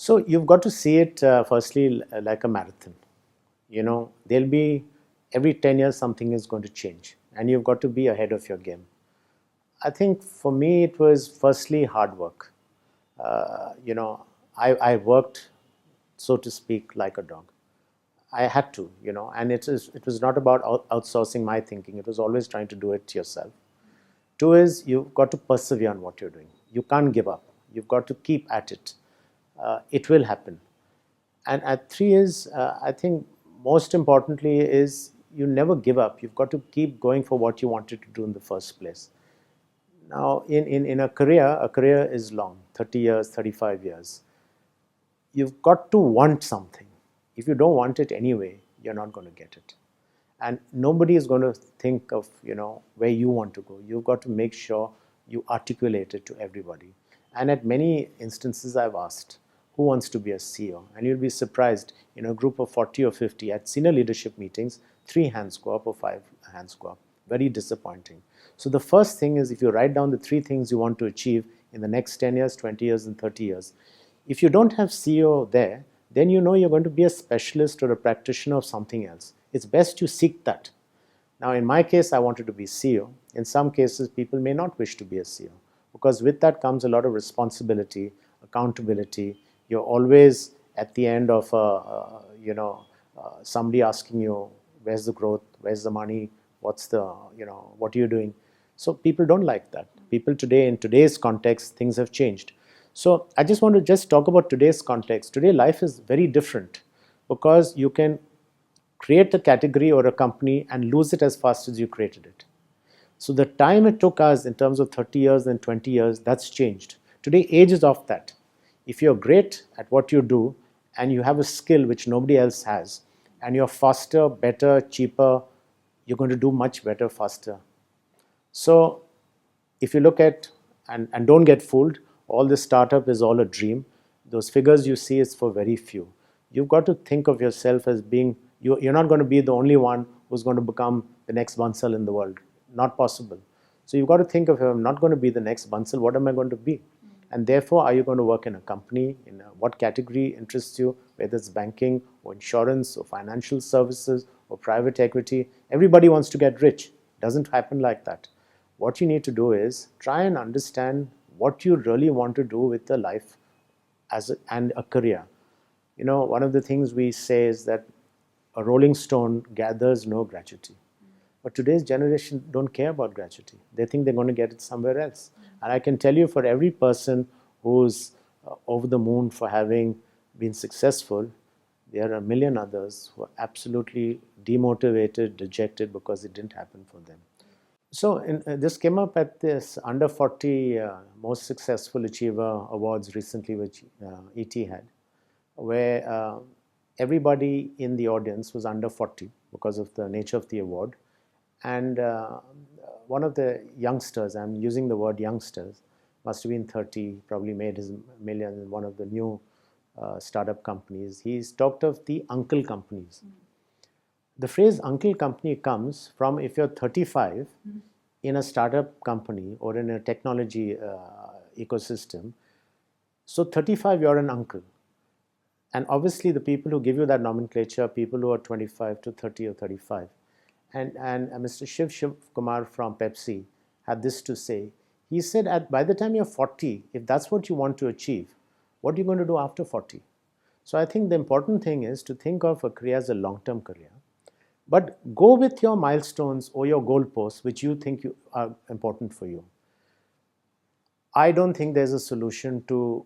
So you've got to see it firstly like a marathon. There'll be every 10 years something is going to change, and you've got to be ahead of your game. I think for me it was firstly hard work. Uh, you know, I worked, so to speak, like a dog. I had to, and it was not about outsourcing my thinking. It was always trying to do it yourself. Two is you've got to persevere on what you're doing. You can't give up. You've got to keep at it. It will happen. And at three is, I think, most importantly is you never give up. You've got to keep going for what you wanted to do in the first place. Now, in a career is long, 30 years, 35 years. You've got to want something. If you don't want it anyway, you're not going to get it. And nobody is going to think of, where you want to go. You've got to make sure you articulate it to everybody. And at many instances, I've asked, who wants to be a CEO? And you'll be surprised, in a group of 40 or 50 at senior leadership meetings, 3 hands go up or 5 hands go up. Very disappointing. So the first thing is, if you write down the 3 things you want to achieve in the next 10 years, 20 years, and 30 years, if you don't have CEO there, then you're going to be a specialist or a practitioner of something else. It's best you seek that. Now, in my case, I wanted to be CEO. In some cases, people may not wish to be a CEO, because with that comes a lot of responsibility, accountability. You're always at the end of somebody asking you, where's the growth, where's the money, what are you doing? So people don't like that. People today, in today's context, things have changed. So I just want to just talk about today's context. Today, life is very different, because you can create a category or a company and lose it as fast as you created it. So the time it took us in terms of 30 years and 20 years, that's changed. Today, age is off that. If you're great at what you do and you have a skill which nobody else has, and you're faster, better, cheaper, you're going to do much better, faster. So if you look at, and don't get fooled, all this startup is all a dream. Those figures you see is for very few. You've got to think of yourself as being, you're not going to be the only one who's going to become the next Bansal in the world. Not possible. So you've got to think of, I'm not going to be the next Bansal, what am I going to be? And therefore, are you going to work in a company? What category interests you, whether it's banking or insurance or financial services or private equity? Everybody wants to get rich. It doesn't happen like that. What you need to do is try and understand what you really want to do with a life and a career. One of the things we say is that a rolling stone gathers no gratuity. But today's generation don't care about gratuity. They think they're going to get it somewhere else. And I can tell you, for every person who's over the moon for having been successful, there are a million others who are absolutely demotivated, dejected, because it didn't happen for them. So this came up at this under 40 most successful achiever awards recently, which ET had, where everybody in the audience was under 40 because of the nature of the award. And one of the youngsters, I'm using the word youngsters, must have been 30, probably made his million in one of the new startup companies. He's talked of the uncle companies. The phrase uncle company comes from, if you're 35 in a startup company or in a technology ecosystem, so 35, you're an uncle. And obviously the people who give you that nomenclature are people who are 25 to 30 or 35. And Mr. Shiv Kumar from Pepsi had this to say. He said, by the time you're 40, if that's what you want to achieve, what are you going to do after 40? So I think the important thing is to think of a career as a long-term career. But go with your milestones or your goalposts, which you think are important for you. I don't think there's a solution to,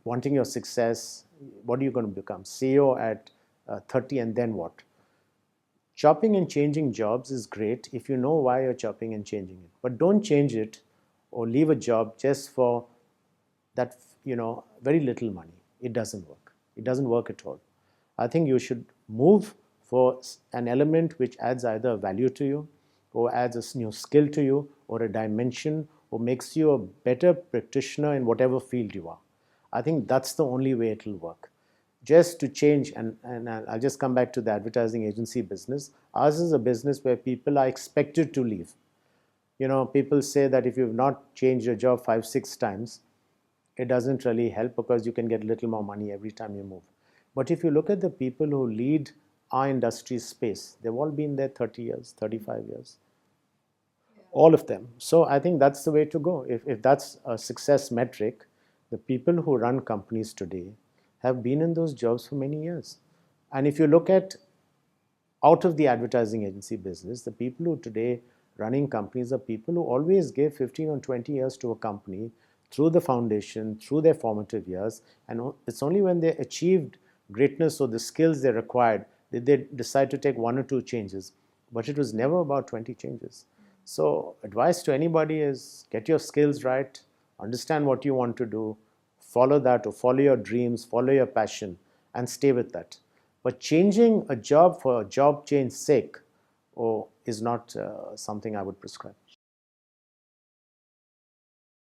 wanting your success. What are you going to become? CEO at 30, and then what? Chopping and changing jobs is great if you know why you're chopping and changing it. But don't change it or leave a job just for that, very little money. It doesn't work. It doesn't work at all. I think you should move for an element which adds either value to you, or adds a new skill to you, or a dimension, or makes you a better practitioner in whatever field you are. I think that's the only way it will work. Just to change, and I'll just come back to the advertising agency business. Ours is a business where people are expected to leave. People say that if you've not changed your job 5-6 times, it doesn't really help because you can get a little more money every time you move. But if you look at the people who lead our industry space, they've all been there 30 years, 35 years, all of them. So I think that's the way to go. If that's a success metric, the people who run companies today have been in those jobs for many years. And if you look at out of the advertising agency business, the people who today running companies are people who always gave 15 or 20 years to a company through the foundation, through their formative years, and it's only when they achieved greatness or the skills they required did they decide to take one or two changes. But it was never about 20 changes. So advice to anybody is get your skills right, understand what you want to do, follow that or follow your dreams, follow your passion, and stay with that. But changing a job for a job change sake is not something I would prescribe.